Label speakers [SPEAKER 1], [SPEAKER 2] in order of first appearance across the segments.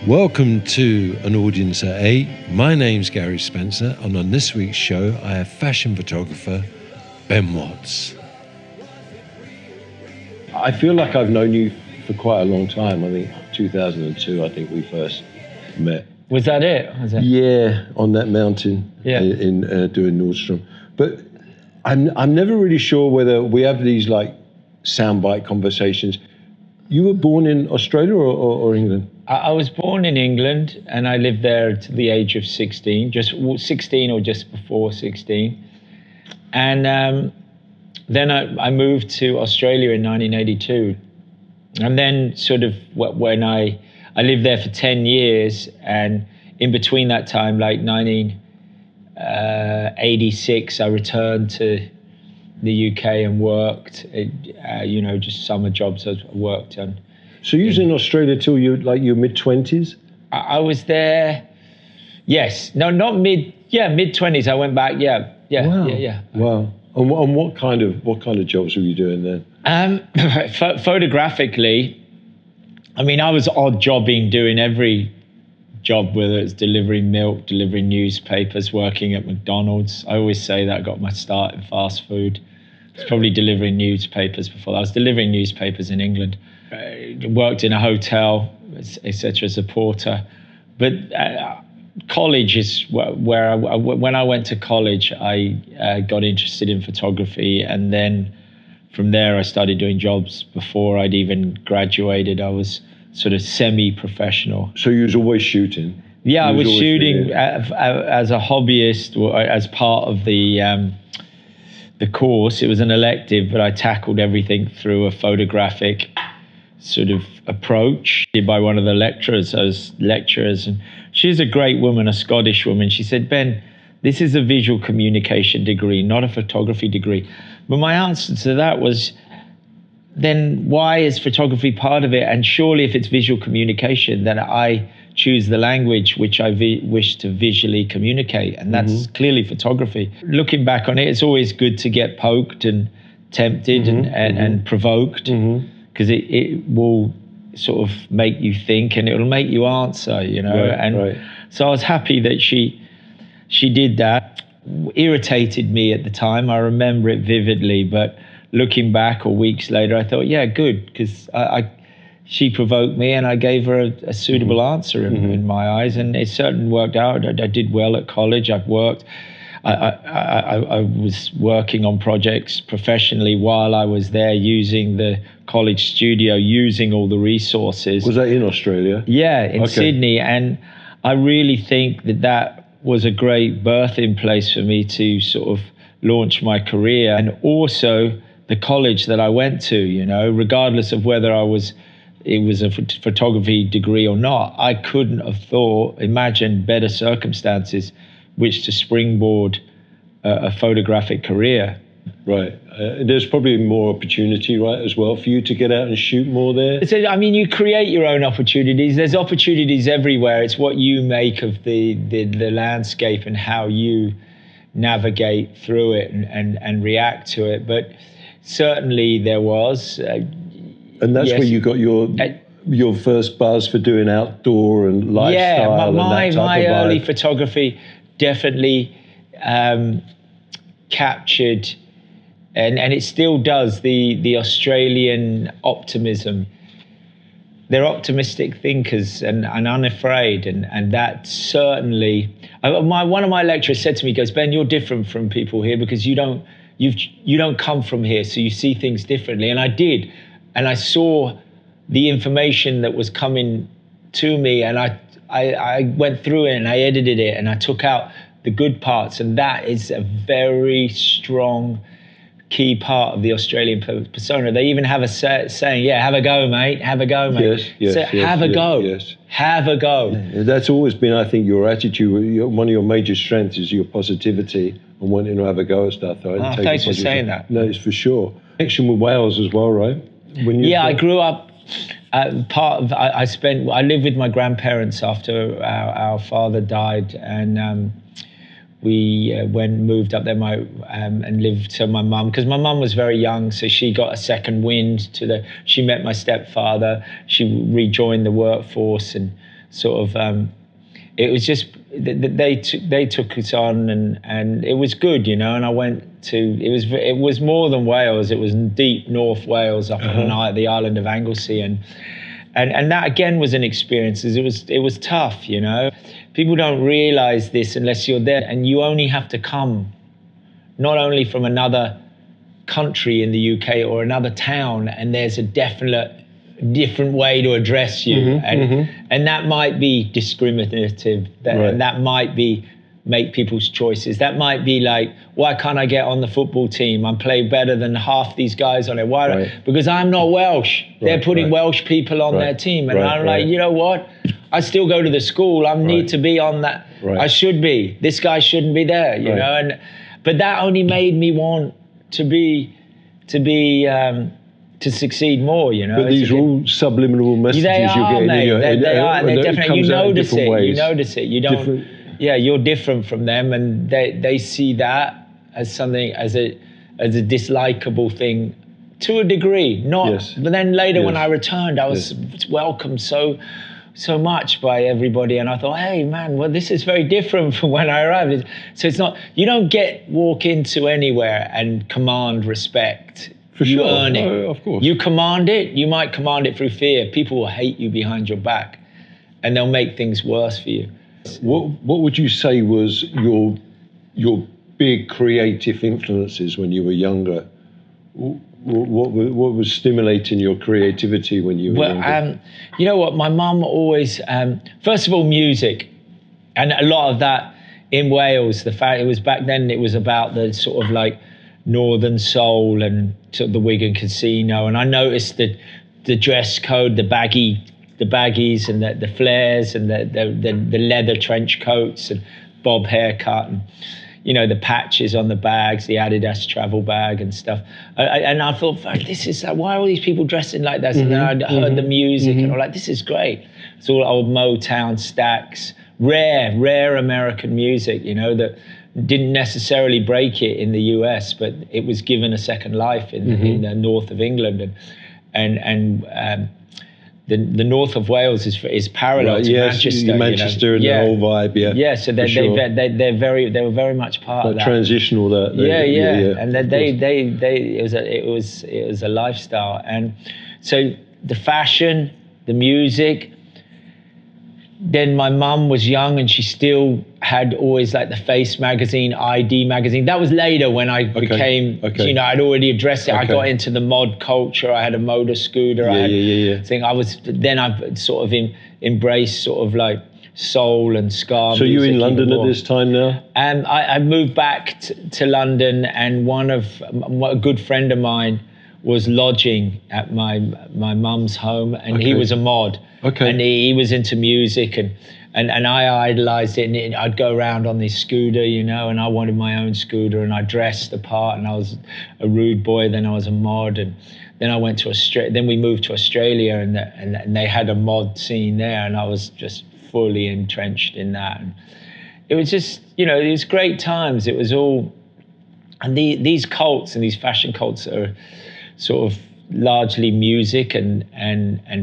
[SPEAKER 1] Welcome to An Audience at 8. My name's Gary Spencer, and on this week's show, I have fashion photographer Ben Watts. I feel like I've known you for quite a long time. I think 2002, I think we first met.
[SPEAKER 2] Was that it?
[SPEAKER 1] Yeah, on that mountain in doing Nordstrom. But I'm never really sure whether we have these like soundbite conversations. You were born in Australia or England?
[SPEAKER 2] I was born in England and I lived there to the age of 16, just 16 or just before 16. And then I moved to Australia in 1982. And then sort of when I lived there for 10 years, and in between that time, like 1986, I returned to the UK and worked, just summer jobs I worked on.
[SPEAKER 1] So you was in Australia till your mid-20s?
[SPEAKER 2] I was there, yes. No, not mid-20s. I went back, yeah.
[SPEAKER 1] Wow. And what kind of jobs were you doing then?
[SPEAKER 2] Photographically, I mean, I was odd jobbing, doing every job, whether it's delivering milk, delivering newspapers, working at McDonald's. I always say that I got my start in fast food. I was probably delivering newspapers before. I was delivering newspapers in England. I worked in a hotel, etc., as a porter. But college is where when I went to college, I got interested in photography, and then from there I started doing jobs. Before I'd even graduated, I was sort of semi-professional.
[SPEAKER 1] So you was always shooting?
[SPEAKER 2] Yeah, I was shooting as a hobbyist, or as part of the course. It was an elective, but I tackled everything through a photographic sort of approach by one of the lecturers, and she's a great woman, a Scottish woman. She said, Ben, this is a visual communication degree, not a photography degree. But my answer to that was, then why is photography part of it? And surely if it's visual communication, then I choose the language which I wish to visually communicate. And that's clearly photography. Looking back on it, it's always good to get poked and tempted and provoked, because it will sort of make you think and it'll make you answer, Right. So I was happy that she did that. Irritated me at the time. I remember it vividly, but looking back or weeks later, I thought, yeah, good, because she provoked me and I gave her a suitable answer in my eyes, and it certainly worked out. I did well at college. I've worked. I was working on projects professionally while I was there, using the college studio, using all the resources.
[SPEAKER 1] Was that in Australia?
[SPEAKER 2] Yeah, in Sydney. And I really think that was a great birthing place for me to sort of launch my career. And also the college that I went to, regardless of whether it was a photography degree or not, I couldn't have imagined better circumstances which to springboard a photographic career.
[SPEAKER 1] Right. There's probably more opportunity, right, as well, for you to get out and shoot more there?
[SPEAKER 2] So, I mean, you create your own opportunities. There's opportunities everywhere. It's what you make of the landscape and how you navigate through it and react to it. But certainly there was.
[SPEAKER 1] And that's where you got your first buzz for doing outdoor and lifestyle.
[SPEAKER 2] Yeah, my early photography definitely captured, and it still does, the Australian optimism. They're optimistic thinkers and unafraid, and that certainly. One of my lecturers said to me, he goes, Ben, you're different from people here because you don't come from here, so you see things differently. And I did, and I saw the information that was coming to me, and I went through it and I edited it and I took out the good parts, and that is a very strong key part of the Australian persona. They even have a saying, have a go, mate, have a go, mate.
[SPEAKER 1] Yes,
[SPEAKER 2] have a go.
[SPEAKER 1] Yes.
[SPEAKER 2] Have a go.
[SPEAKER 1] Yeah, that's always been, I think, your attitude. One of your major strengths is your positivity and wanting to have a go at stuff. Right?
[SPEAKER 2] Thanks for saying that.
[SPEAKER 1] No, it's for sure. Connection with Wales as well, right?
[SPEAKER 2] I grew up. I lived with my grandparents after our father died, and we moved up there and lived to my mum, because my mum was very young, so she got a second wind she met my stepfather, she rejoined the workforce, and sort of, it was just, they took us on, and it was good, you know. And I went to, it was more than Wales. It was in deep North Wales, up on the island of Anglesey, and that again was an experience. It was tough, you know. People don't realize this unless you're there, and you only have to come not only from another country in the UK or another town, and there's a different way to address you, and that might be discriminative, and that might be make people's choices. That might be like, why can't I get on the football team? I play better than half these guys on it. Why? Because I'm not Welsh. They're putting Welsh people on their team, and I'm like, you know what? I still go to the school. I need to be on that. I should be. This guy shouldn't be there, you know. But that only made me want to succeed more, you know.
[SPEAKER 1] But these are all subliminal messages
[SPEAKER 2] they
[SPEAKER 1] you're getting.
[SPEAKER 2] Mate. They are, and they're definitely, you notice it.
[SPEAKER 1] Ways.
[SPEAKER 2] You notice it. You don't. Yeah, you're different from them, and they see that as something, as a dislikable thing, to a degree. Not, but then later when I returned, I was welcomed so much by everybody, and I thought, hey man, well, this is very different from when I arrived. So it's not, you don't walk into anywhere and command respect.
[SPEAKER 1] For
[SPEAKER 2] you
[SPEAKER 1] sure.
[SPEAKER 2] earn it.
[SPEAKER 1] Of course.
[SPEAKER 2] You command it. You might command it through fear. People will hate you behind your back, and they'll make things worse for you.
[SPEAKER 1] What would you say was your big creative influences when you were younger? What was stimulating your creativity when you were younger?
[SPEAKER 2] You know what? My mum always, first of all, music, and a lot of that in Wales. The fact it was back then, it was about the sort of like Northern soul and sort of the Wigan Casino, and I noticed that the dress code, the baggies and the flares and the leather trench coats and bob haircut, and you know, the patches on the bags, the Adidas travel bag and stuff. And I thought, this is, why are all these people dressing like that? And then I heard the music and I was like, this is great. It's all old Motown stacks, rare American music, you know, that didn't necessarily break it in the US, but it was given a second life in the north of England. And the north of Wales is parallel to Manchester.
[SPEAKER 1] Manchester, you know? And the whole vibe,
[SPEAKER 2] Yeah, so they were very much part of that.
[SPEAKER 1] Transitional, that.
[SPEAKER 2] And it was a lifestyle, and so the fashion, the music. Then my mum was young, and she still had always like the Face magazine, ID magazine. That was later when I became, you know, I'd already addressed it. I got into the mod culture. I had a motor scooter. I sort of embraced sort of like soul and ska.
[SPEAKER 1] So you in London at this time now?
[SPEAKER 2] And I moved back to London, and a good friend of mine was lodging at my mum's home, and he was a mod. And he was into music, and I idolized it, and I'd go around on this scooter, you know, and I wanted my own scooter, and I dressed the part, and I was a rude boy, then I was a mod, and then I went to Australia, then we moved to Australia, and they had a mod scene there, and I was just fully entrenched in that. And it was just, you know, it was great times. It was all, and these cults and these fashion cults are sort of largely music and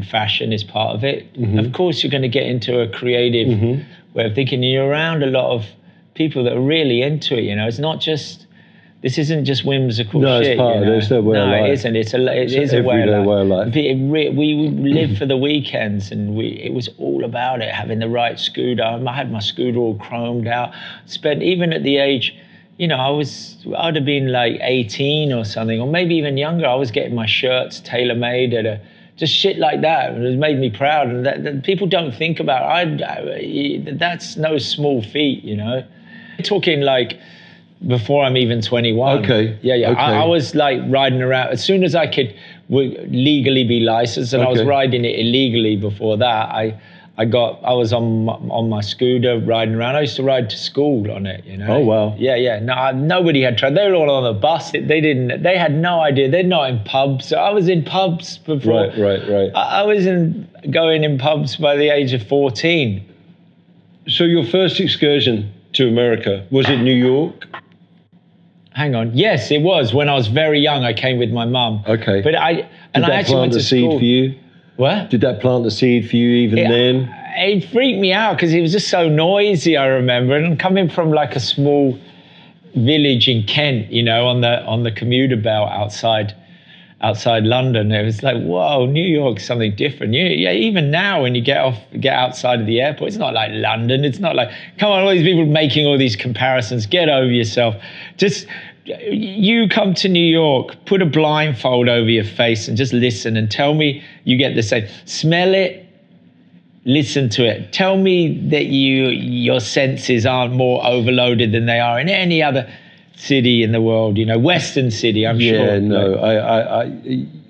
[SPEAKER 2] fashion is part of it. Of course, you're going to get into a creative way of thinking. You're around a lot of people that are really into it. You know, it's not just, this isn't just whimsical shit. No,
[SPEAKER 1] it's part of it. It's their way of life.
[SPEAKER 2] No, it isn't. It is a way of life. We lived for the weekends, and it was all about it, having the right scooter. I had my scooter all chromed out. Spent, even at the age, you know, I'd have been like 18 or something, or maybe even younger. I was getting my shirts tailor-made just shit like that. It made me proud, and that people don't think about it. That's no small feat, you know. I'm talking like before I'm even 21. I was like riding around as soon as I could legally be licensed, and I was riding it illegally before that. I was on my scooter riding around. I used to ride to school on it, you know.
[SPEAKER 1] Oh, wow.
[SPEAKER 2] Yeah. No, nobody had tried. They were all on the bus. They had no idea. They're not in pubs. I was in pubs before.
[SPEAKER 1] Right.
[SPEAKER 2] I was going in pubs by the age of 14.
[SPEAKER 1] So your first excursion to America, was it New York?
[SPEAKER 2] Hang on. Yes, it was. When I was very young, I came with my mum.
[SPEAKER 1] Okay.
[SPEAKER 2] But I actually went to school.
[SPEAKER 1] Did that plant the seed for you? What? Did that plant the seed for you then?
[SPEAKER 2] it freaked me out because it was just so noisy, I remember. And coming from like a small village in Kent, you know, on the commuter belt outside London, it was like, whoa, New York's something different. Yeah, even now when you get outside of the airport, it's not like London. It's not like, come on, all these people making all these comparisons. Get over yourself. Just, you come to New York, put a blindfold over your face and just listen and tell me you get the same. Smell it, listen to it. Tell me that your senses aren't more overloaded than they are in any other city in the world, you know, Western city, I'm sure.
[SPEAKER 1] Yeah, no, I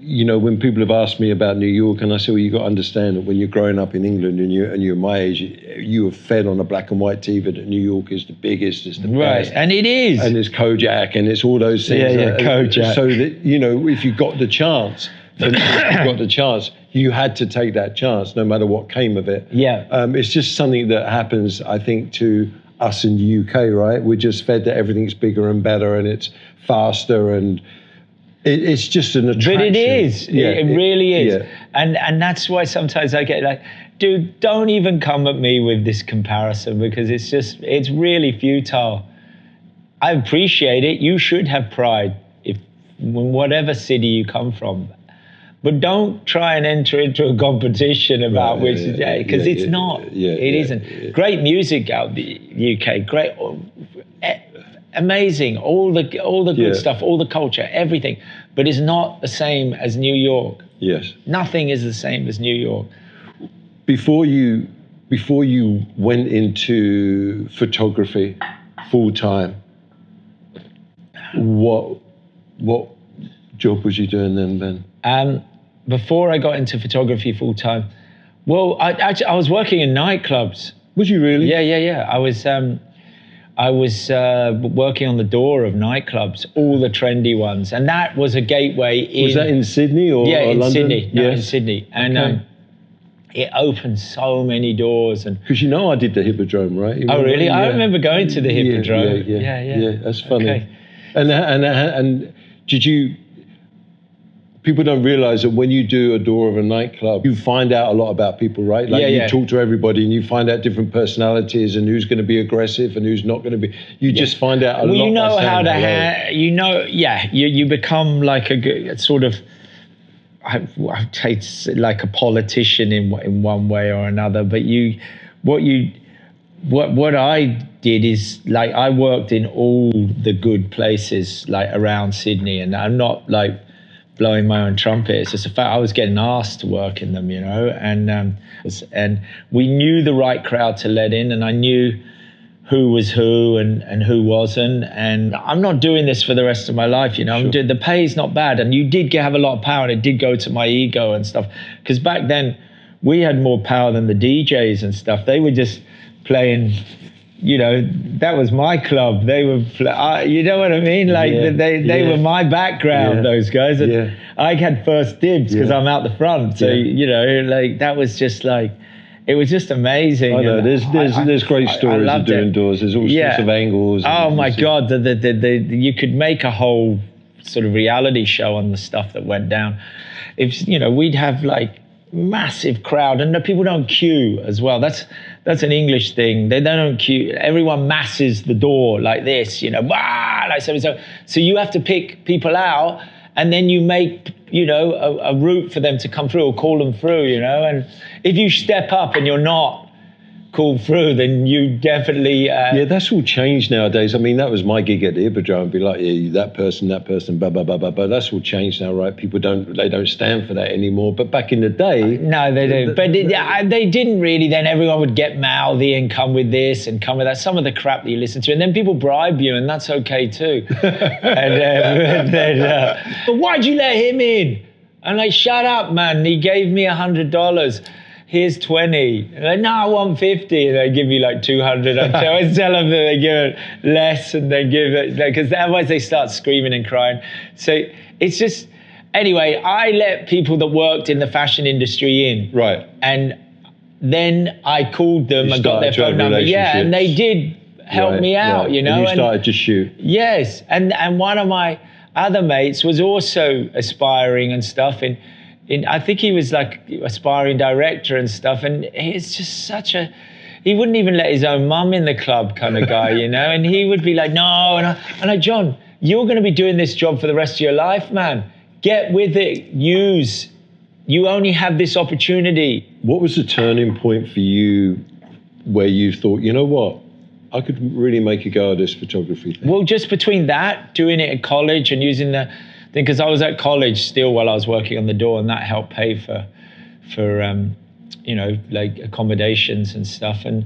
[SPEAKER 1] you know, when people have asked me about New York, and I say, well, you got to understand that when you're growing up in England and you're my age, you were fed on a black and white TV that New York is the biggest, it's the best.
[SPEAKER 2] Right, and it is.
[SPEAKER 1] And it's Kojak, and it's all those things.
[SPEAKER 2] Yeah, Kojak.
[SPEAKER 1] So that, you know, if you got the chance, you had to take that chance, no matter what came of it.
[SPEAKER 2] Yeah.
[SPEAKER 1] It's just something that happens, I think, to us in the UK, right? We're just fed that everything's bigger and better and it's faster, and it's just an attraction.
[SPEAKER 2] But it is.
[SPEAKER 1] Yeah,
[SPEAKER 2] it really is.
[SPEAKER 1] Yeah.
[SPEAKER 2] And that's why sometimes I get like, dude, don't even come at me with this comparison, because it's really futile. I appreciate it. You should have pride in whatever city you come from. But don't try and enter into a competition about which, because it's not. It isn't. Yeah. Great music out the UK. Great, amazing. All the good stuff, all the culture, everything. But it's not the same as New York.
[SPEAKER 1] Yes.
[SPEAKER 2] Nothing is the same as New York.
[SPEAKER 1] Before you went into photography full time, what job was you doing then, Ben?
[SPEAKER 2] Before I got into photography full time, well, I was working in nightclubs.
[SPEAKER 1] Was you really?
[SPEAKER 2] Yeah. I was working on the door of nightclubs, all the trendy ones, and that was a gateway.
[SPEAKER 1] Was that in Sydney or London?
[SPEAKER 2] Sydney. No,
[SPEAKER 1] yes.
[SPEAKER 2] In Sydney, and it opened so many doors. And
[SPEAKER 1] because you know I did the Hippodrome, right?
[SPEAKER 2] Oh really? Yeah. I remember going to the Hippodrome.
[SPEAKER 1] Yeah. That's funny.
[SPEAKER 2] Okay.
[SPEAKER 1] And did you? People don't realize that when you do a door of a nightclub, you find out a lot about people, right? Like you talk to everybody and you find out different personalities and who's going to be aggressive and who's not going to be. You just find out a lot.
[SPEAKER 2] Well, you know how to you become like a sort of, I take like a politician in one way or another. But what I did is, like, I worked in all the good places like around Sydney, and I'm not like blowing my own trumpet. It's just a fact. I was getting asked to work in them, you know, and we knew the right crowd to let in, and I knew who was who and who wasn't. And I'm not doing this for the rest of my life, you know. Sure. The pay's not bad, and you did have a lot of power, and it did go to my ego and stuff. Because back then, we had more power than the DJs and stuff. They were just playing. You know, that was my club. They were, you know what I mean? Like they were my background, those guys. And I had first dibs because I'm out the front. So, you know, like that was just like, it was just amazing.
[SPEAKER 1] I know, there's great stories of doing doors. There's all sorts of angles.
[SPEAKER 2] Oh my God, you could make a whole sort of reality show on the stuff that went down. If, you know, we'd have like massive crowd, and the people don't queue as well. That's an English thing. They don't queue. Everyone masses the door like this, you know, like so. So you have to pick people out, and then you make, you know, a route for them to come through or call them through, you know. And if you step up and you're not called through, then you definitely...
[SPEAKER 1] that's all changed nowadays. I mean, that was my gig at the Hippodrome, be like, that person, blah, blah, blah, blah, blah. That's all changed now, right? People don't stand for that anymore. But back in the day...
[SPEAKER 2] No, they do. But they didn't really. Then everyone would get mouthy and come with this and come with that. Some of the crap that you listen to. And then people bribe you, and that's okay too. But why'd you let him in? I'm like, shut up, man. He gave me $100. Here's 20. And like, no, I want 50. And they give you like 200. I always tell them that they give it less and they give it, because otherwise they start screaming and crying. So it's just, anyway, I let people that worked in the fashion industry in.
[SPEAKER 1] Right.
[SPEAKER 2] And then I called them and got their phone number. Yeah, and they did help me out, you know.
[SPEAKER 1] And you started to shoot.
[SPEAKER 2] Yes. And one of my other mates was also aspiring and stuff. And I think he was like aspiring director and stuff, and he's just such a, he wouldn't even let his own mum in the club kind of guy, you know, and he would be like, no, and I'm like, John, you're going to be doing this job for the rest of your life, man. Get with it, you only have this opportunity.
[SPEAKER 1] What was the turning point for you where you thought, you know what, I could really make a go of this photography thing?
[SPEAKER 2] Well, just between that, doing it at college and using the thing, because I was at college still while I was working on the door, and that helped pay for you know, like accommodations and stuff. And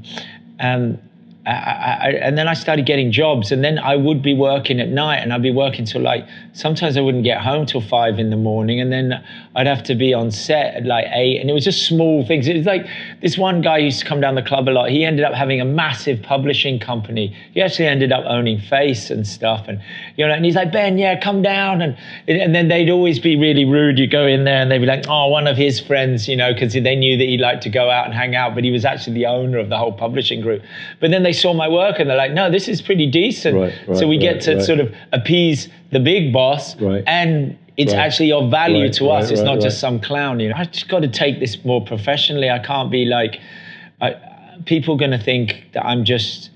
[SPEAKER 2] then I started getting jobs, and then I would be working at night, and I'd be working till like, sometimes I wouldn't get home till 5 in the morning, and then I'd have to be on set at like 8, and it was just small things. It was like this one guy used to come down the club a lot. He ended up having a massive publishing company. He actually ended up owning Face and stuff, and you know, and he's like, Ben, yeah, come down, and then they'd always be really rude. You go in there, and they'd be like, oh, one of his friends, you know, because they knew that he'd like to go out and hang out, but he was actually the owner of the whole publishing group. But then they saw my work and they're like, no, this is pretty decent. So we get to sort of appease the big boss, and it's actually of value to us. It's not just some clown. You know, I just got to take this more professionally. I can't be like, people are going to think that I'm just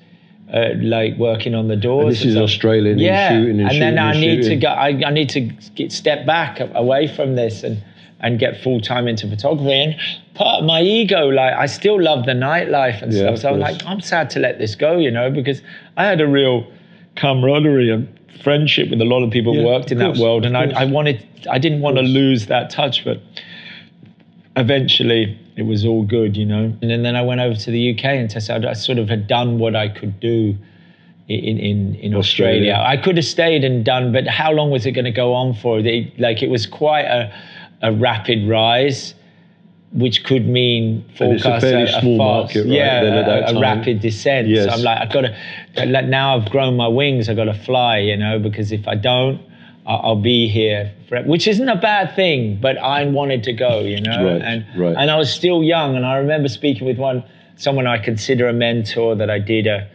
[SPEAKER 2] like working on the doors.
[SPEAKER 1] And this is Australian, shooting and
[SPEAKER 2] then I need
[SPEAKER 1] shooting.
[SPEAKER 2] to go. I need to step back away from this and get full time into photography. And part of my ego, like, I still love the nightlife and stuff. So I'm like, I'm sad to let this go, you know, because I had a real camaraderie and friendship with a lot of people who worked in that world, and I didn't want to lose that touch, but eventually it was all good, you know. And then I went over to the UK, and I sort of had done what I could do in Australia. I could have stayed and done, but how long was it going to go on for? It was quite a rapid rise, which could mean forecast
[SPEAKER 1] a small market, right?
[SPEAKER 2] A rapid descent.
[SPEAKER 1] Yes.
[SPEAKER 2] So I'm like, I've got to, now I've grown my wings, I've got to fly, you know, because if I don't, I'll be here forever, which isn't a bad thing, but I wanted to go, you know, and I was still young, and I remember speaking with someone I consider a mentor that I did a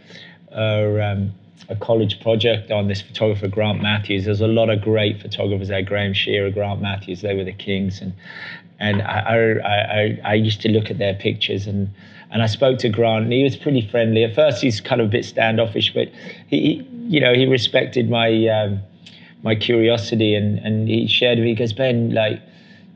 [SPEAKER 2] college project on, this photographer, Grant Matthews. There's a lot of great photographers there, Graham Shearer, Grant Matthews, they were the kings. And I used to look at their pictures, and I spoke to Grant, and he was pretty friendly. At first he's kind of a bit standoffish, but he respected my curiosity, and he shared with me, he goes, Ben, like,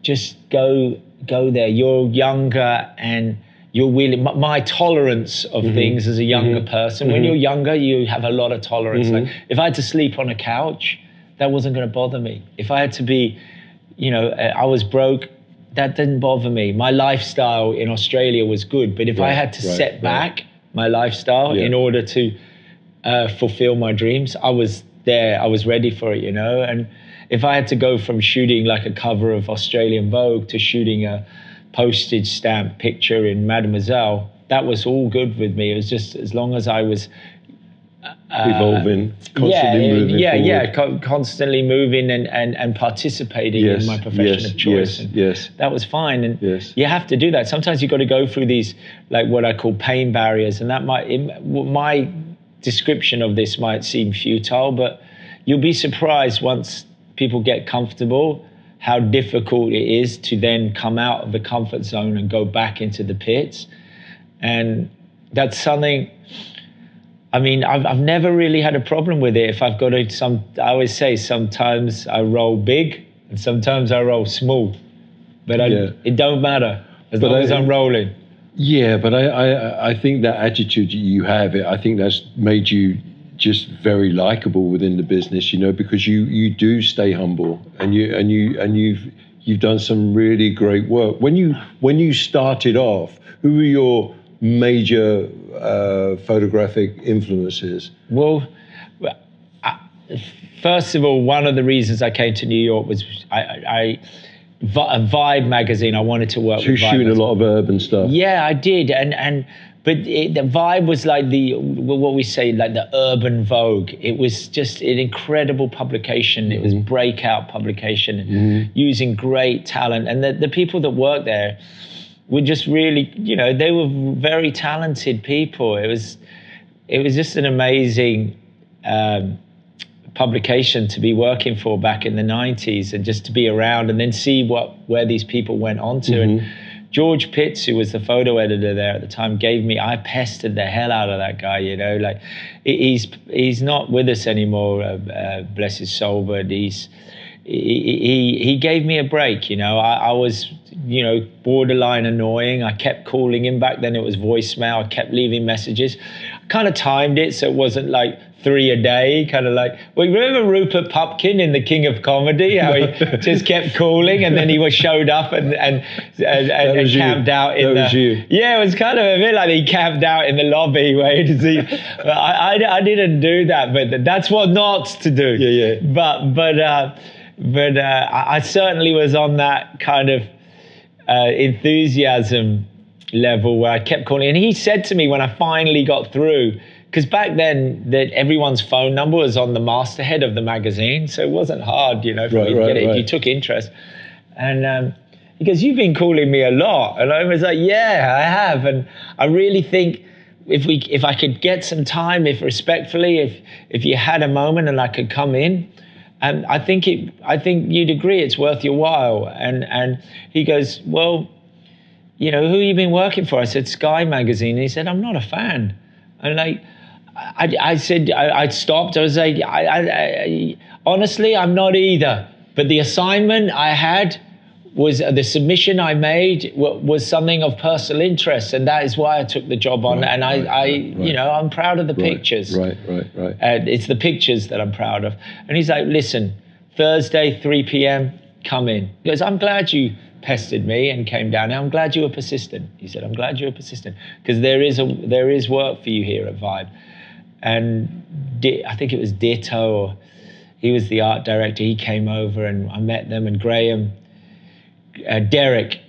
[SPEAKER 2] just go there. You're younger, and you're willing. My tolerance of things as a younger person, when you're younger, you have a lot of tolerance. Like, if I had to sleep on a couch, that wasn't going to bother me. If I had to be, you know, I was broke, that didn't bother me. My lifestyle in Australia was good, but if I had to set back my lifestyle in order to fulfill my dreams, I was there. I was ready for it, you know. And if I had to go from shooting like a cover of Australian Vogue to shooting a postage stamp picture in Mademoiselle, that was all good with me. It was just, as long as I was
[SPEAKER 1] evolving, constantly moving
[SPEAKER 2] constantly moving and participating in my profession of choice. That was fine. And you have to do that. Sometimes you've got to go through these, like, what I call pain barriers, and that my description of this might seem futile, but you'll be surprised once people get comfortable how difficult it is to then come out of the comfort zone and go back into the pits. And that's something, I mean, I've never really had a problem with it. If I've got I always say, sometimes I roll big and sometimes I roll small, but it don't matter as long as I'm rolling.
[SPEAKER 1] Yeah, but I think that attitude you have, I think that's made you just very likable within the business, you know, because you do stay humble, and you've done some really great work. When you started off, who were your major photographic influences?
[SPEAKER 2] Well, first of all, one of the reasons I came to New York was a Vibe magazine. I wanted to work with Vibe.
[SPEAKER 1] So you're shooting a lot of urban stuff.
[SPEAKER 2] Yeah, I did, but the Vibe was like what we say, like the urban Vogue. It was just an incredible publication. It was breakout publication, using great talent, and the people that worked there were just really, you know, they were very talented people. It was just an amazing publication to be working for back in the 90s, and just to be around and then see where these people went on to. And George Pitts, who was the photo editor there at the time, I pestered the hell out of that guy, you know, like he's not with us anymore, bless his soul, but he gave me a break, you know. I was, you know, borderline annoying. I kept calling him. Back then it was voicemail. I kept leaving messages. I kind of timed it so it wasn't like 3 a day, kind of like, well, you remember Rupert Pupkin in The King of Comedy, how he just kept calling and then he showed up and camped out in yeah, it was kind of a bit like he camped out in the lobby waiting to see. I didn't do that, but that's what not to do. But I certainly was on that kind of enthusiasm level where I kept calling. And he said to me when I finally got through, because back then that everyone's phone number was on the masthead of the magazine, so it wasn't hard, you know, for me to get it if you took interest. And he goes, "You've been calling me a lot," and I was like, "Yeah, I have." And I really think if I could get some time, if you had a moment and I could come in, and I think you'd agree it's worth your while. And he goes, "Well, you know, who have you been working for?" I said, "Sky Magazine." And he said, "I'm not a fan." And like, I said, I stopped. I was like, I honestly, I'm not either. But the assignment I had was, the submission I made was something of personal interest, and that is why I took the job on. You know, I'm proud of the pictures.
[SPEAKER 1] Right.
[SPEAKER 2] It's the pictures that I'm proud of. And he's like, "Listen, Thursday, 3 p.m., come in." He goes, "I'm glad you pestered me and came down. I'm glad you were persistent." He said, "I'm glad you were persistent, because there is work for you here at Vibe." And I think it was Ditto, or he was the art director. He came over and I met them. And Graham, Derek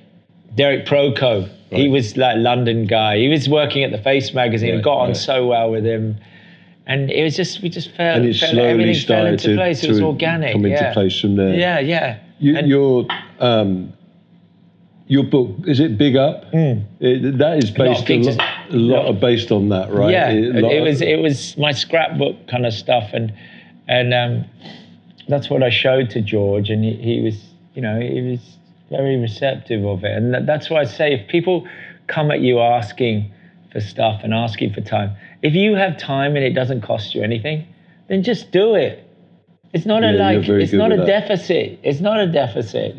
[SPEAKER 2] Proco, he was like London guy. He was working at the Face magazine and got on so well with him. And it was just, we just felt,
[SPEAKER 1] and it slowly started
[SPEAKER 2] into place. It was organic.
[SPEAKER 1] Come into place from there.
[SPEAKER 2] Yeah.
[SPEAKER 1] Your book, is it Big Up? That is based a lot based on that, right?
[SPEAKER 2] Yeah, it was my scrapbook kind of stuff, and that's what I showed to George, and he was very receptive of it. And that's why I say, if people come at you asking for stuff and asking for time, if you have time and it doesn't cost you anything, then just do it. It's not it's not a deficit. It's not a deficit.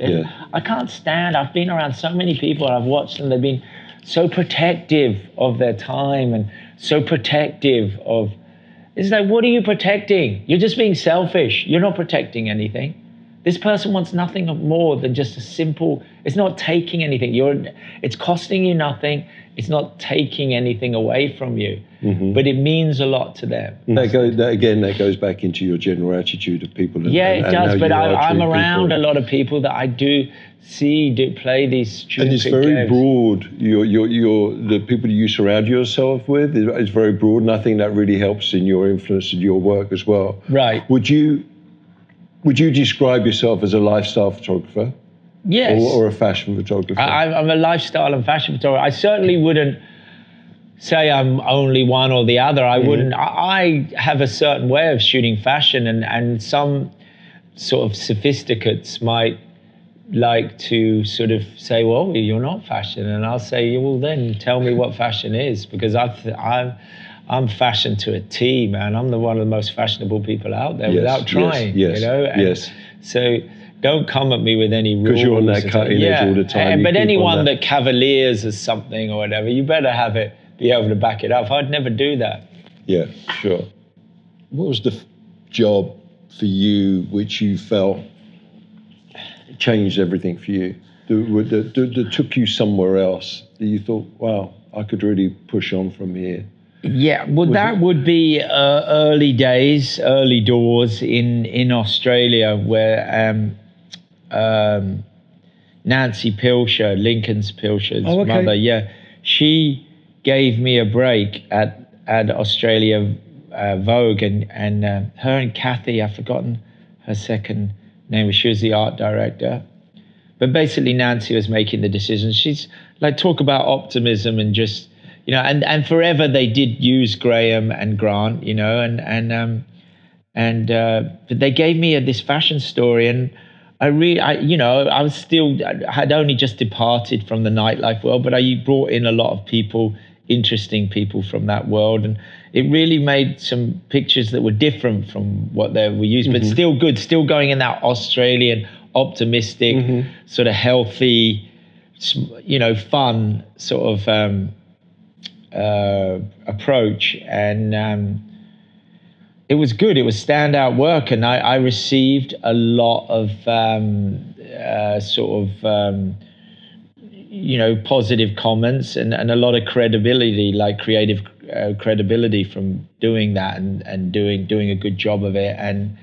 [SPEAKER 2] I can't stand, I've been around so many people and I've watched them, they've been so protective of their time and so protective of, it's like, what are you protecting? You're just being selfish. You're not protecting anything. This person wants nothing more than just a simple, it's not taking anything. It's costing you nothing. It's not taking anything away from you, but it means a lot to them.
[SPEAKER 1] That goes back into your general attitude of people.
[SPEAKER 2] It does, but I'm around a lot of people that I do see play these stupid
[SPEAKER 1] and it's very
[SPEAKER 2] games.
[SPEAKER 1] Broad. The people you surround yourself with is very broad, and I think that really helps in your influence and your work as well.
[SPEAKER 2] Right.
[SPEAKER 1] Would you describe yourself as a lifestyle photographer?
[SPEAKER 2] Yes.
[SPEAKER 1] Or a fashion photographer?
[SPEAKER 2] I'm a lifestyle and fashion photographer. I certainly wouldn't say I'm only one or the other. I wouldn't. I have a certain way of shooting fashion, and some sort of sophisticates might like to sort of say, well, you're not fashion. And I'll say, well, then tell me what fashion is, because I'm fashion to a T, man. I'm one of the most fashionable people out there without trying, you know? And so don't come at me with any rules.
[SPEAKER 1] Because you're on that cutting edge all the time.
[SPEAKER 2] But anyone that cavaliers as something or whatever, you better be able to back it up. I'd never do that.
[SPEAKER 1] Yeah, sure. What was the job for you which you felt changed everything for you? That took you somewhere else, that you thought, wow, I could really push on from here?
[SPEAKER 2] Yeah, well, that would be early doors in Australia, where Nancy Pilcher, Lincoln's Pilcher's mother, she gave me a break at Australia Vogue, and her and Kathy, I've forgotten her second name, she was the art director. But basically Nancy was making the decisions. She's like, talk about optimism and just, you know, and forever they did use Graham and Grant, you know, and but they gave me this fashion story, and I had only just departed from the nightlife world, but I brought in a lot of people, interesting people from that world, and it really made some pictures that were different from what they were used, but still good, still going in that Australian optimistic, sort of healthy, fun sort of approach, and it was good. It was standout work, and I received a lot of positive comments and a lot of credibility, like creative credibility from doing that and doing a good job of it. And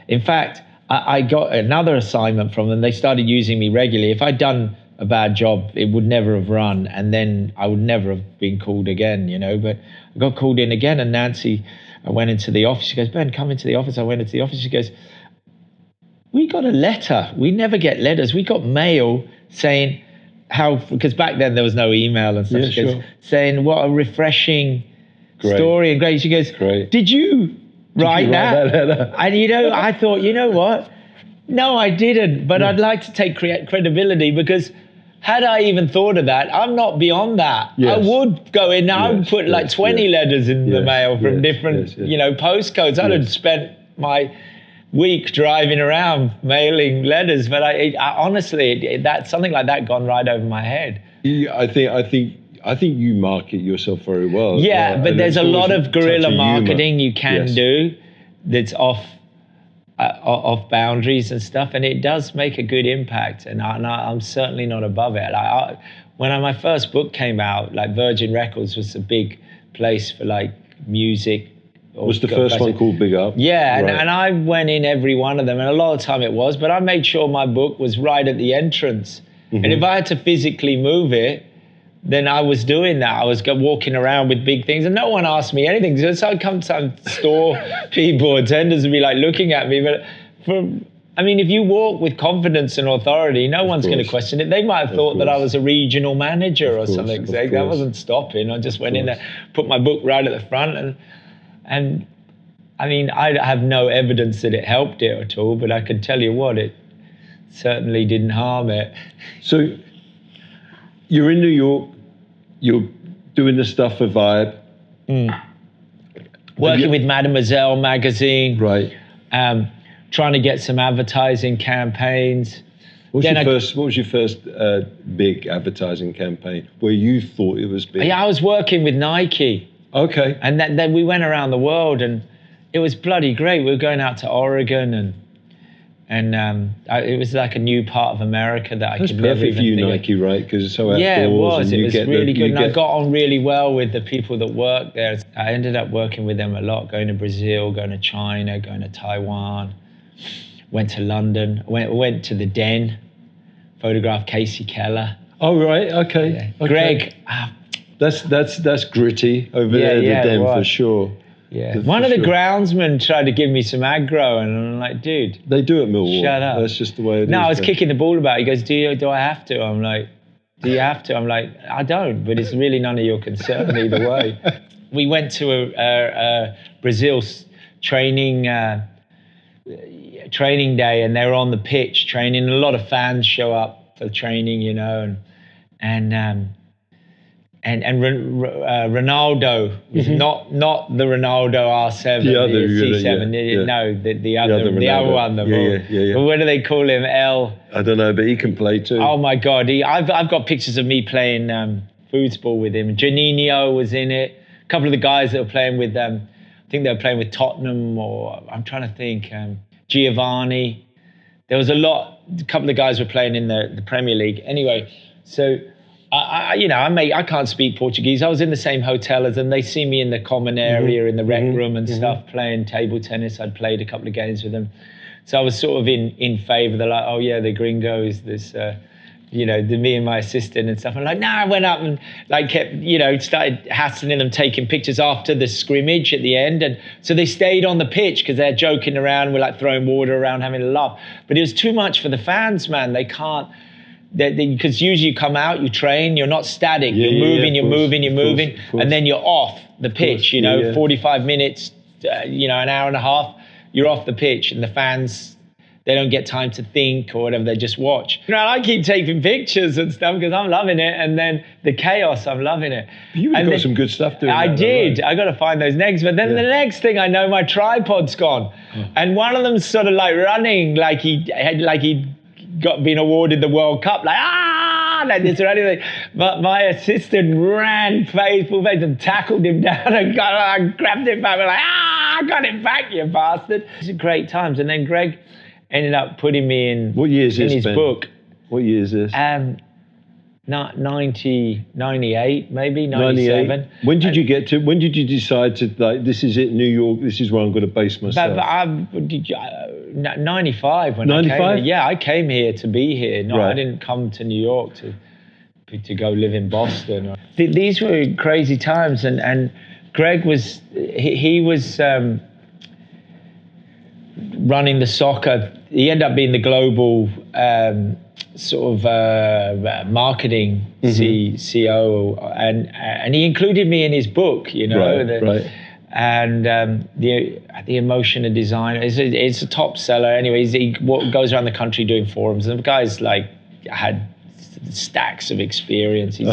[SPEAKER 2] in fact, I got another assignment from them. They started using me regularly. If I'd done a bad job, it would never have run, and then I would never have been called again, But I got called in again, and Nancy, I went into the office. She goes, Ben, come into the office. I went into the office. She goes, we got a letter. We never get letters. We got mail saying because back then there was no email and stuff.
[SPEAKER 1] Yeah,
[SPEAKER 2] she goes, saying what a refreshing story and great. She goes, did you write that? And I thought, you know what? No, I didn't. But I'd like to take credibility, because had I even thought of that, I'm not beyond that. Yes. I would go in. I would put 20 letters in the mail from different, postcodes. I'd have spent my week driving around mailing letters. But I honestly, that something like that gone right over my head.
[SPEAKER 1] I think you market yourself very well.
[SPEAKER 2] Yeah, but there's a lot of guerrilla marketing you can do that's off boundaries and stuff, and it does make a good impact, and I'm certainly not above it. When my first book came out, like Virgin Records was a big place for like music.
[SPEAKER 1] Was the first one called Big Up?
[SPEAKER 2] Yeah, right. and I went in every one of them, and a lot of the time it was, but I made sure my book was right at the entrance. And if I had to physically move it, then I was doing that. I was walking around with big things, and no one asked me anything. So I'd come to some store people, attendants, would be like looking at me. But if you walk with confidence and authority, no one's going to question it. They might have thought that I was a regional manager or something. That wasn't stopping. I just went in there, put my book right at the front, and I have no evidence that it helped it at all, but I can tell you what, it certainly didn't harm it.
[SPEAKER 1] So you're in New York, you're doing the stuff for Vibe.
[SPEAKER 2] Working with Mademoiselle magazine.
[SPEAKER 1] Right.
[SPEAKER 2] Trying to get some advertising campaigns.
[SPEAKER 1] What was your first big advertising campaign where you thought it was big?
[SPEAKER 2] Yeah, I was working with Nike.
[SPEAKER 1] Okay.
[SPEAKER 2] And then we went around the world, and it was bloody great. We were going out to Oregon, and it was like a new part of America that I could never even think of.
[SPEAKER 1] That's perfect for you, Nike, right? Because it's so outdoors.
[SPEAKER 2] Yeah, it was. It was really good. And I got on really well with the people that worked there. I ended up working with them a lot, going to Brazil, going to China, going to Taiwan, went to London, went to the Den, photographed Casey Keller.
[SPEAKER 1] Oh, right, okay.
[SPEAKER 2] Yeah. Greg.
[SPEAKER 1] That's gritty over there, the Den, for sure.
[SPEAKER 2] Yeah. One of the groundsmen tried to give me some aggro, and I'm like, dude.
[SPEAKER 1] They do at Millwall.
[SPEAKER 2] Shut up.
[SPEAKER 1] That's just the way it is.
[SPEAKER 2] No, I was kicking the ball about. He goes, do I have to? I'm like, do you have to? I'm like, I don't, but it's really none of your concern either way. We went to a Brazil training day, and they were on the pitch training. A lot of fans show up for training, and Ronaldo was not the Ronaldo R7, the other, C7. No, the other one. Yeah. What do they call him? I
[SPEAKER 1] don't know, but he can play too.
[SPEAKER 2] Oh my God, I've got pictures of me playing foosball with him. Janino was in it. A couple of the guys that were playing with I think they were playing with Tottenham, or I'm trying to think. Giovanni. There was a couple of guys were playing in the Premier League. Anyway, so. I can't speak Portuguese. I was in the same hotel as them. They see me in the common area, in the rec room and stuff, playing table tennis. I'd played a couple of games with them. So I was sort of in favor. They're like, oh yeah, the gringos, this, me and my assistant and stuff. I'm like, I went up and kept, started hassling them, taking pictures after the scrimmage at the end. And so they stayed on the pitch because they're joking around. We're like throwing water around, having a laugh. But it was too much for the fans, man. They can't. Because usually you come out, you train, you're not static, you're moving, and then you're off the pitch, 45 minutes, an hour and a half, you're off the pitch, and the fans, they don't get time to think or whatever, they just watch. I keep taking pictures and stuff because I'm loving it, and then the chaos, I'm loving it.
[SPEAKER 1] You've got some good stuff doing
[SPEAKER 2] I
[SPEAKER 1] that,
[SPEAKER 2] did.
[SPEAKER 1] Right?
[SPEAKER 2] I got to find those next. But then the next thing I know, my tripod's gone. And one of them's sort of like running like he'd been awarded the World Cup, like this or anything. But my assistant ran full face and tackled him down and grabbed him back. We're like, I got him back, you bastard. It's great times. And then Greg ended up putting me in,
[SPEAKER 1] what year is
[SPEAKER 2] in
[SPEAKER 1] this,
[SPEAKER 2] his
[SPEAKER 1] Ben?
[SPEAKER 2] book.
[SPEAKER 1] What year is this?
[SPEAKER 2] 98, maybe 97.
[SPEAKER 1] 98. When did you decide to, like, this is it, New York, this is where I'm going to base myself?
[SPEAKER 2] 95 when
[SPEAKER 1] 95?
[SPEAKER 2] I came here. Yeah, I came here to be here. No,
[SPEAKER 1] Right.
[SPEAKER 2] I didn't come to New York to go live in Boston. These were crazy times, and Greg was, he was running the soccer. He ended up being the global marketing CEO, and he included me in his book,
[SPEAKER 1] Right.
[SPEAKER 2] And the emotion of design, it's a top seller. Anyways, he goes around the country doing forums, and the guy's like had stacks of experience. He's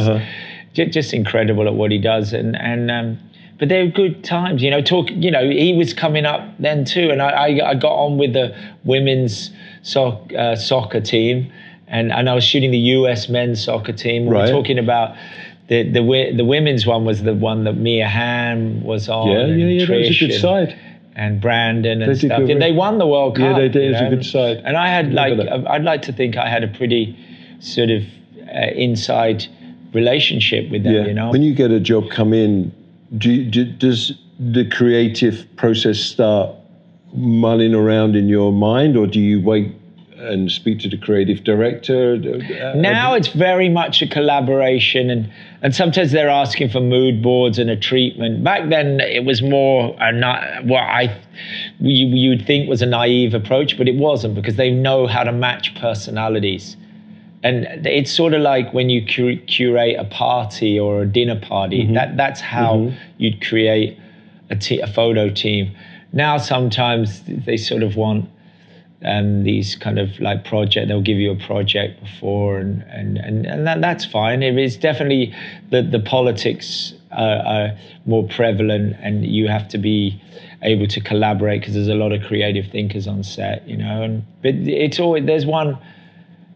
[SPEAKER 2] just incredible at what he does, but they were good times, he was coming up then too, and I got on with the women's soccer team, and I was shooting the US men's soccer team. We were talking about the women's one was the one that Mia Hamm was on.
[SPEAKER 1] Yeah,
[SPEAKER 2] Trish,
[SPEAKER 1] that was a good side.
[SPEAKER 2] And Brandon and stuff. They won the World Cup.
[SPEAKER 1] Yeah, they did. It was a good side.
[SPEAKER 2] And I had I'd like to think I had a pretty sort of inside relationship with them,
[SPEAKER 1] When you get a job come in, does the creative process start mulling around in your mind, or do you wait and speak to the creative director?
[SPEAKER 2] Now it's very much a collaboration, and sometimes they're asking for mood boards and a treatment. Back then it was more you would think was a naive approach, but it wasn't, because they know how to match personalities. And it's sort of like when you curate a party or a dinner party, that's how you'd create a photo team. Now sometimes they sort of want these kind of like they'll give you a project before, and that's fine. It's definitely the politics are more prevalent, and you have to be able to collaborate because there's a lot of creative thinkers on set, but it's always, there's one,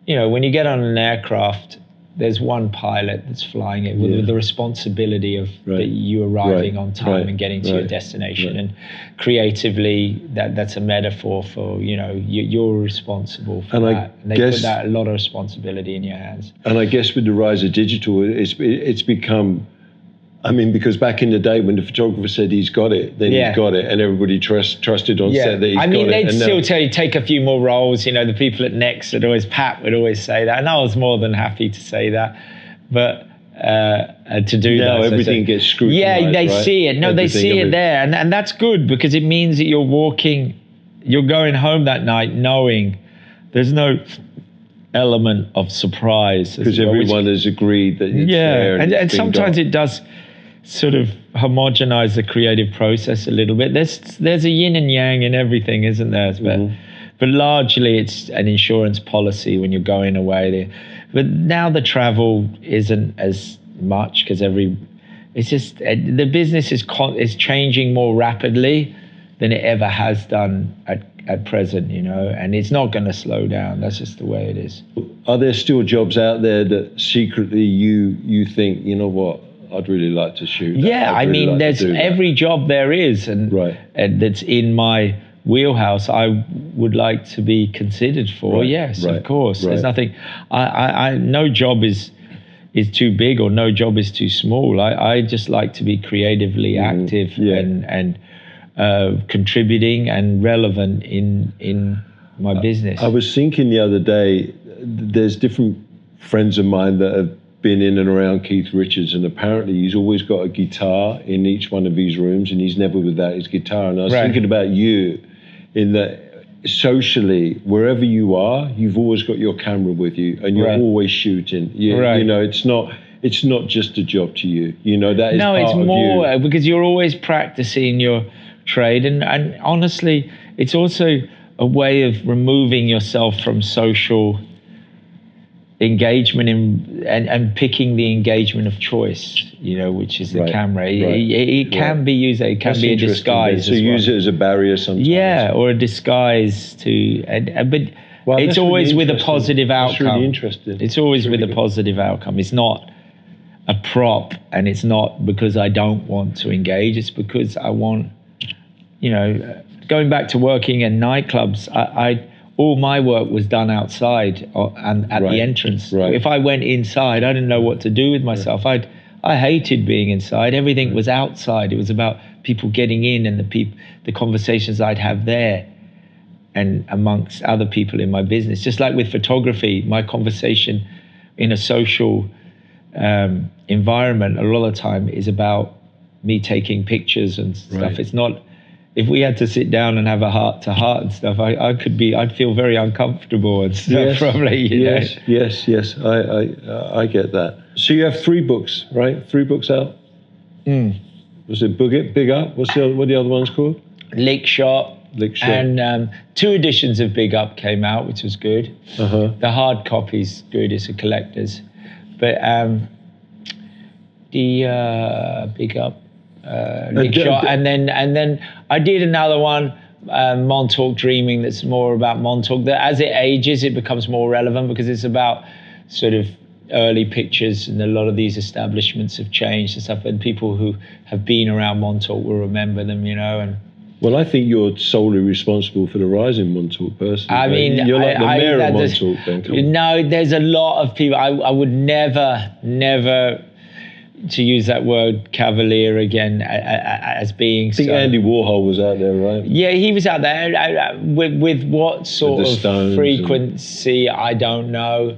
[SPEAKER 2] when you get on an aircraft, there's one pilot that's flying it with the responsibility of that you arriving on time and getting to your destination. And creatively, that's a metaphor for, you're responsible for that. And they put a lot of responsibility in your hands.
[SPEAKER 1] And I guess with the rise of digital, it's become, because back in the day when the photographer said he's got it, then he's got it, and everybody trusted on set that he's got it.
[SPEAKER 2] They'd still tell you, take a few more rolls. The people at Next Pat would always say that, and I was more than happy to say that. But to do
[SPEAKER 1] now
[SPEAKER 2] that,
[SPEAKER 1] everything gets scrutinized.
[SPEAKER 2] Yeah, they see it. No,
[SPEAKER 1] everything,
[SPEAKER 2] they see it there, and that's good, because it means that you're going home that night knowing there's no element of surprise,
[SPEAKER 1] because everyone has agreed that it's there.
[SPEAKER 2] And sometimes it does sort of homogenize the creative process a little bit. There's a yin and yang in everything, isn't there? But largely it's an insurance policy when you're going away there. But now the travel isn't as much, because it's just the business is changing more rapidly than it ever has done at present, and it's not going to slow down. That's just the way it is.
[SPEAKER 1] Are there still jobs out there that secretly you think, what, I'd really like to shoot that.
[SPEAKER 2] Yeah, there's every job there is, and that's in my wheelhouse, I would like to be considered for. Yes, of course. There's nothing. No job is too big, or no job is too small. I just like to be creatively active and contributing and relevant in my business.
[SPEAKER 1] I was thinking the other day, there's different friends of mine that have been in and around Keith Richards, and apparently he's always got a guitar in each one of his rooms, and he's never without his guitar. And I was thinking about you, in that socially, wherever you are, you've always got your camera with you, and you're always shooting. It's not just a job to you. That is part of you.
[SPEAKER 2] No, it's more because you're always practicing. You're trade. And honestly, it's also a way of removing yourself from social engagement and picking the engagement of choice, which is the camera. It can be used, it can be a disguise.
[SPEAKER 1] So you use it as a barrier sometimes.
[SPEAKER 2] Yeah, or a disguise but it's always with a positive outcome.
[SPEAKER 1] That's really interesting.
[SPEAKER 2] It's always with a positive outcome. It's not a prop, and it's not because I don't want to engage. It's because I want, going back to working in nightclubs, all my work was done outside and at the entrance.
[SPEAKER 1] Right.
[SPEAKER 2] If I went inside, I didn't know what to do with myself. I hated being inside. Everything was outside. It was about people getting in and the conversations I'd have there and amongst other people in my business. Just like with photography, my conversation in a social environment a lot of the time is about me taking pictures and stuff.
[SPEAKER 1] Right.
[SPEAKER 2] It's not. If we had to sit down and have a heart-to-heart and stuff, I'd feel very uncomfortable and stuff.
[SPEAKER 1] Yes,
[SPEAKER 2] probably.
[SPEAKER 1] Yes. I get that. So you have 3 books, right? 3 books out. Was it Big Up? What are the other ones called?
[SPEAKER 2] Lick Shot. And 2 editions of Big Up came out, which was good. The hard copy's good. It's a collector's, but the Big Up. Shot, and then I did another one, Montauk Dreaming, that's more about Montauk. That as it ages, it becomes more relevant because it's about sort of early pictures, and a lot of these establishments have changed and stuff, and people who have been around Montauk will remember them, and.
[SPEAKER 1] Well, I think you're solely responsible for the rise in Montauk, personally.
[SPEAKER 2] I mean,
[SPEAKER 1] you're like the mayor of Montauk, then.
[SPEAKER 2] No, there's a lot of people. I would never, to use that word cavalier again, as being. I
[SPEAKER 1] think Andy Warhol was out there, right?
[SPEAKER 2] Yeah, he was out there. With what sort of frequency, I don't know.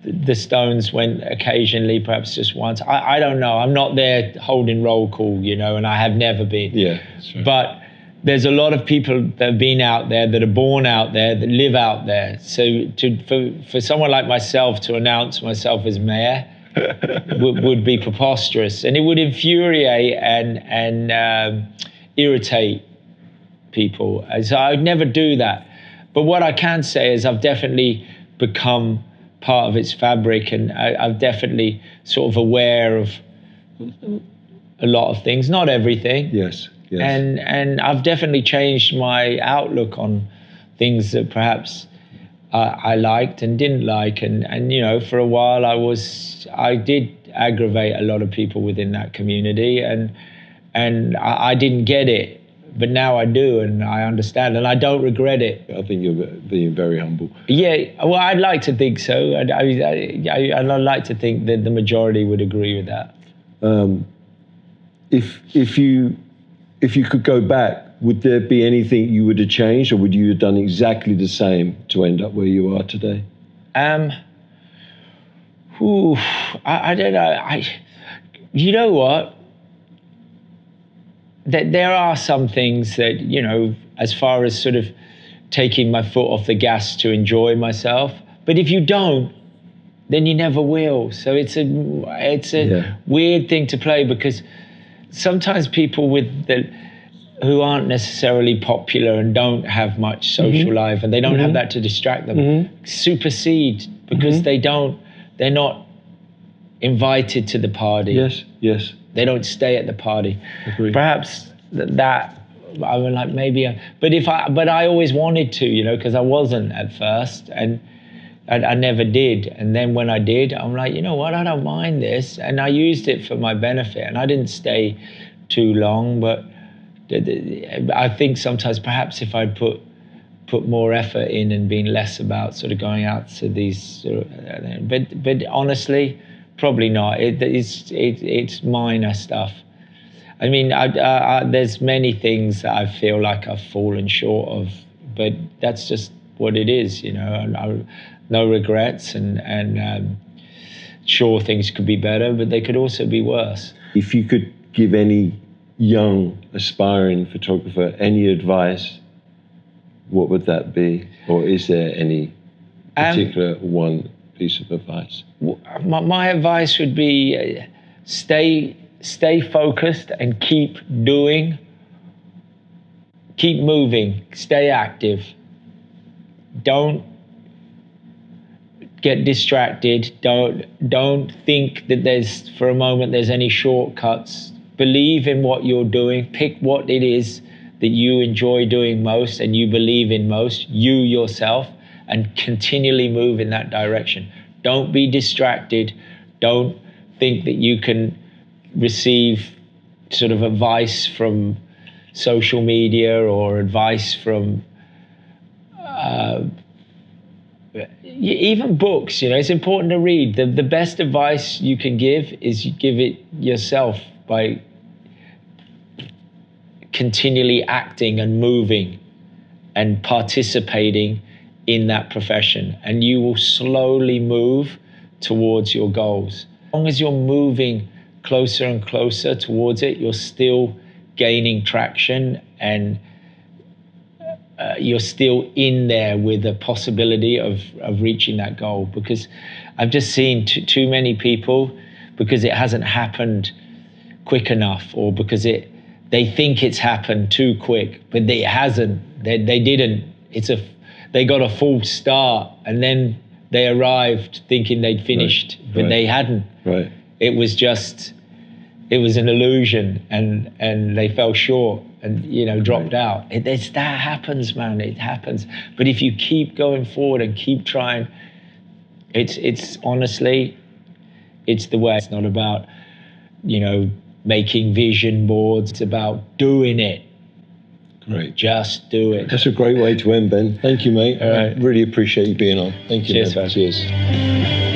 [SPEAKER 2] The Stones went occasionally, perhaps just once. I don't know. I'm not there holding roll call, and I have never been.
[SPEAKER 1] Yeah, that's right.
[SPEAKER 2] But there's a lot of people that have been out there, that are born out there, that live out there. So for someone like myself to announce myself as mayor would be preposterous, and it would infuriate and irritate people. So I would never do that. But what I can say is I've definitely become part of its fabric, and I'm definitely sort of aware of a lot of things, not everything.
[SPEAKER 1] Yes.
[SPEAKER 2] And I've definitely changed my outlook on things that perhaps I liked and didn't like, and for a while I did aggravate a lot of people within that community, and I didn't get it, but now I do, and I understand, and I don't regret it.
[SPEAKER 1] I think you're being very humble.
[SPEAKER 2] Yeah, well, I'd like to think so. I'd like to think that the majority would agree with that.
[SPEAKER 1] If you could go back, would there be anything you would have changed, or would you have done exactly the same to end up where you are today?
[SPEAKER 2] I don't know. You know what? There are some things that, as far as sort of taking my foot off the gas to enjoy myself. But if you don't, then you never will. So it's a weird thing to play, because sometimes people who aren't necessarily popular and don't have much social life, and they don't have that to distract them, supersede because they're not invited to the party.
[SPEAKER 1] Yes.
[SPEAKER 2] They don't stay at the party.
[SPEAKER 1] Agreed.
[SPEAKER 2] Perhaps that I mean, like maybe, but I always wanted to, because I wasn't at first, and I never did. And then when I did, I'm like, you know what, I don't mind this. And I used it for my benefit, and I didn't stay too long, but I think sometimes perhaps if I'd put more effort in and been less about sort of going out to these, but honestly, probably not. It's minor stuff. I mean, there's many things that I feel like I've fallen short of, but that's just what it is, no regrets, and sure, things could be better, but they could also be worse.
[SPEAKER 1] If you could give any young aspiring photographer any advice, what would that be? Or is there any particular one piece of advice?
[SPEAKER 2] My advice would be stay focused and keep doing keep moving, stay active. Don't get distracted. Don't think that for a moment there's any shortcuts. Believe in what you're doing. Pick what it is that you enjoy doing most and you believe in most, you yourself, and continually move in that direction. Don't be distracted. Don't think that you can receive sort of advice from social media or advice from even books. It's important to read. The best advice you can give is you give it yourself by continually acting and moving and participating in that profession, and you will slowly move towards your goals. As long as you're moving closer and closer towards it, you're still gaining traction, and you're still in there with the possibility of reaching that goal. Because I've just seen too many people, because it hasn't happened quick enough, or because they think it's happened too quick, but it hasn't. They didn't. They got a false start, and then they arrived thinking they'd finished, but they hadn't.
[SPEAKER 1] Right.
[SPEAKER 2] It was an illusion, and they fell short and dropped out. That happens, man. It happens. But if you keep going forward and keep trying, it's honestly, it's the way. It's not about making vision boards. It's about doing it.
[SPEAKER 1] Great.
[SPEAKER 2] Just do it.
[SPEAKER 1] That's a great way to end, Ben. Thank you, mate. I really appreciate you being on. Thank you.
[SPEAKER 2] Cheers,
[SPEAKER 1] man. Cheers.